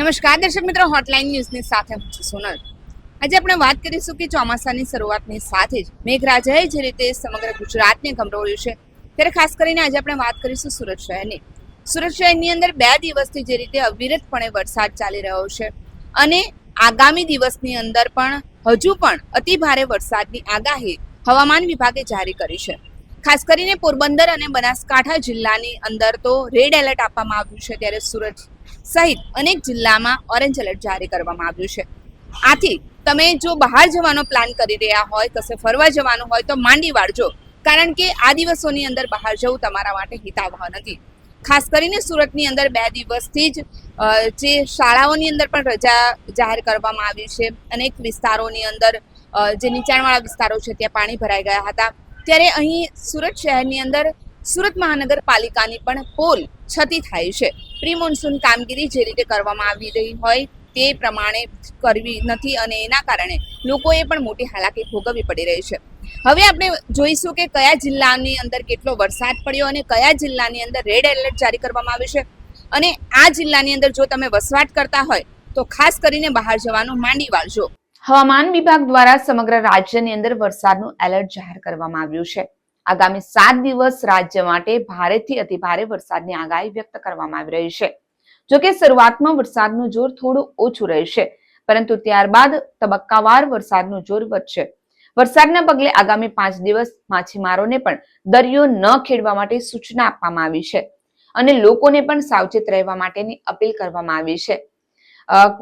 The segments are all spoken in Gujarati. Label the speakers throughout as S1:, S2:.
S1: નમસ્કાર દર્શક મિત્રો, હોટલાઇન ન્યૂઝની સાથે હું છું સોનલ. આજે આપણે વાત કરીશું કે ચોમાસાની શરૂઆતની સાથે જ મેઘરાજાએ જે રીતે સમગ્ર ગુજરાતને ગમરોળ્યું છે, ત્યારે ખાસ કરીને આજે આપણે વાત કરીશું સુરત શહેરની. સુરત શહેરની અંદર 2 દિવસથી જે રીતે અવિરતપણે વરસાદ ચાલી રહ્યો છે અને આગામી દિવસની અંદર પણ હજુ પણ અતિ ભારે વરસાદની આગાહી હવામાન વિભાગે જારી કરી છે. ખાસ કરીને પોરબંદર અને બનાસકાંઠા જિલ્લાની અંદર તો રેડ એલર્ટ આપવામાં આવ્યું છે, ત્યારે સુરત સહિત અનેક જિલ્લામાં ઓરેન્જ એલર્ટ જારી કરવામાં આવ્યું છે. આથી તમે જો બહાર જવાનો પ્લાન કરી રહ્યા હોય, કશે ફરવા જવાનું હોય તો માંડી વાળજો, કારણ કે આ દિવસોની અંદર બહાર જવું તમારા માટે હિતાવહ નથી. ખાસ કરીને સુરતની અંદર 2 દિવસથી જ જે શાળાઓની અંદર પણ રજા જાહેર કરવામાં આવી છે. અનેક વિસ્તારોની અંદર જે નીચાણવાળા વિસ્તારો છે ત્યાં પાણી ભરાઈ ગયા હતા, ત્યારે અહીં સુરત શહેરની અંદર સુરત મહાનગરપાલિકાની પણ પોલ છતી થાય છે. પ્રી મોન્સૂન કામગીરી જે રીતે કરવામાં આવી રહી હોય તે પ્રમાણે કરવી નથી અને એના કારણે લોકોએ પણ મોટી હાલાકી ભોગવવી પડી રહી છે. હવે આપણે જોઈશું કે કયા જિલ્લાની અંદર કેટલો વરસાદ પડ્યો અને કયા જિલ્લાની અંદર રેડ એલર્ટ જારી કરવામાં આવ્યું છે. અને આ જિલ્લાની અંદર જો તમે વસવાટ કરતા હોય તો ખાસ કરીને બહાર જવાનું માંડી વાળજો. હવામાન વિભાગ દ્વારા સમગ્ર રાજ્યની અંદર વરસાદનું એલર્ટ જાહેર કરવામાં આવ્યું છે. આગામી 7 દિવસ રાજ્ય માટે ભારેથી અતિ ભારે વરસાદની આગાહી વ્યક્ત કરવામાં આવી રહી છે. જોકે શરૂઆતમાં વરસાદનું જોર થોડું ઓછું રહેશે, પરંતુ ત્યારબાદ તબક્કાવાર વરસાદનું જોર વધશે. વરસાદના પગલે આગામી 5 દિવસ માછીમારોને પણ દરિયો ન ખેડવા માટે સૂચના આપવામાં આવી છે અને લોકોને પણ સાવચેત રહેવા માટેની અપીલ કરવામાં આવી છે.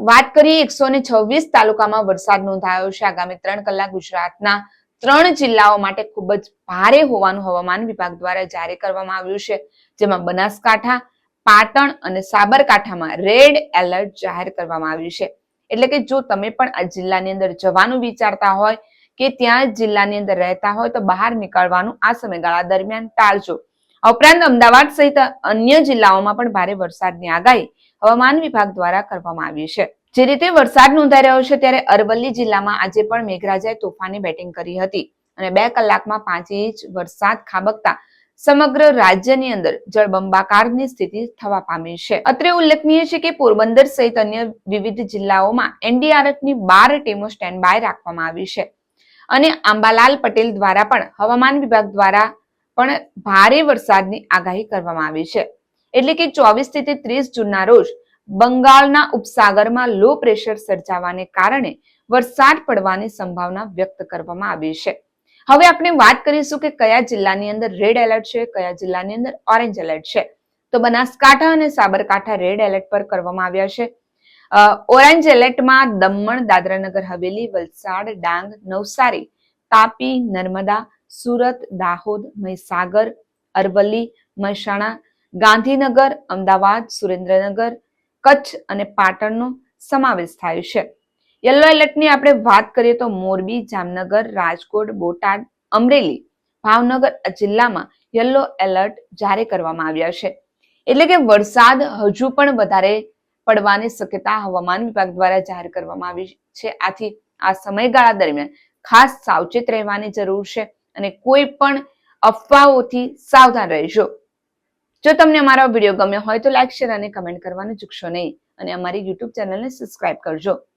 S1: વાત કરીએ 126 તાલુકામાં વરસાદ નોંધાયો છે. આગામી 3 કલાક ગુજરાતના 3 જિલ્લાઓ માટે ખૂબ જ ભારે હોવાનું હવામાન વિભાગ દ્વારા જારી કરવામાં આવ્યું છે, જેમાં બનાસકાંઠા, પાટણ અને સાબરકાંઠામાં રેડ એલર્ટ જાહેર કરવામાં આવ્યું છે. એટલે કે જો તમે પણ આ જિલ્લાની અંદર જવાનું વિચારતા હોય કે ત્યાં જિલ્લાની અંદર રહેતા હોય તો બહાર નીકળવાનું આ સમયગાળા દરમિયાન ટાળજો. ઉપરાંત અમદાવાદ સહિત અન્ય જિલ્લાઓમાં પણ ભારે વરસાદની આગાહી હવામાન વિભાગ દ્વારા કરવામાં આવી છે. જે રીતે વરસાદ નોંધાઈ રહ્યો છે, ત્યારે અરવલ્લી જિલ્લામાં આજે પણ મેઘરાજાએ તોફાની બેટિંગ કરી હતી અને 2 કલાકમાં 5 ઇંચ વરસાદ ખાબકતા સમગ્ર રાજ્યની અંદર જળબંબાકારની સ્થિતિ થવા પામી છે. અત્રે ઉલ્લેખનીય છે કે પોરબંદર સહિત અન્ય વિવિધ જિલ્લાઓમાં એનડીઆરએફની 12 ટીમો સ્ટેન્ડ બાય રાખવામાં આવી છે અને આંબાલાલ પટેલ દ્વારા પણ હવામાન વિભાગ દ્વારા પણ ભારે વરસાદની આગાહી કરવામાં આવી છે. એટલે કે 24 થી 30 જૂનના રોજ બંગાળના ઉપસાગરમાં લો પ્રેશર સર્જાવાને કારણે વરસાદ પડવાની સંભાવના વ્યક્ત કરવામાં આવી છે. હવે આપણે વાત કરીશું કે કયા જિલ્લાની અંદર રેડ એલર્ટ છે, કયા જિલ્લાની અંદર ઓરેન્જ એલર્ટ છે. તો બનાસકાંઠા અને સાબરકાંઠા રેડ એલર્ટ પર કરવામાં આવ્યા છે. ઓરેન્જ એલર્ટમાં દમણ, દાદરાનગર હવેલી, વલસાડ, ડાંગ, નવસારી, તાપી, નર્મદા, સુરત, દાહોદ, મહીસાગર, અરવલ્લી, મહેસાણા, ગાંધીનગર, અમદાવાદ, સુરેન્દ્રનગર, કચ્છ અને પાટણનો સમાવેશ થાય છે. યલો એલર્ટની આપણે વાત કરીએ તો મોરબી, જામનગર, રાજકોટ, બોટાદ, અમરેલી, ભાવનગર જિલ્લામાં યલો એલર્ટ જારી કરવામાં આવ્યા છે. એટલે કે વરસાદ હજુ પણ વધારે પડવાની શક્યતા હવામાન વિભાગ દ્વારા જાહેર કરવામાં આવી છે. આથી આ સમયગાળા દરમિયાન ખાસ સાવચેત રહેવાની જરૂર છે અને કોઈ પણ અફવાઓથી સાવધાન રહેજો. જો તમને અમારો વિડીયો ગમ્યો હોય તો લાઈક, શેર અને કમેન્ટ કરવાનું ચૂકશો નહીં અને અમારી યુટ્યુબ ચેનલને સબસ્ક્રાઇબ કરજો.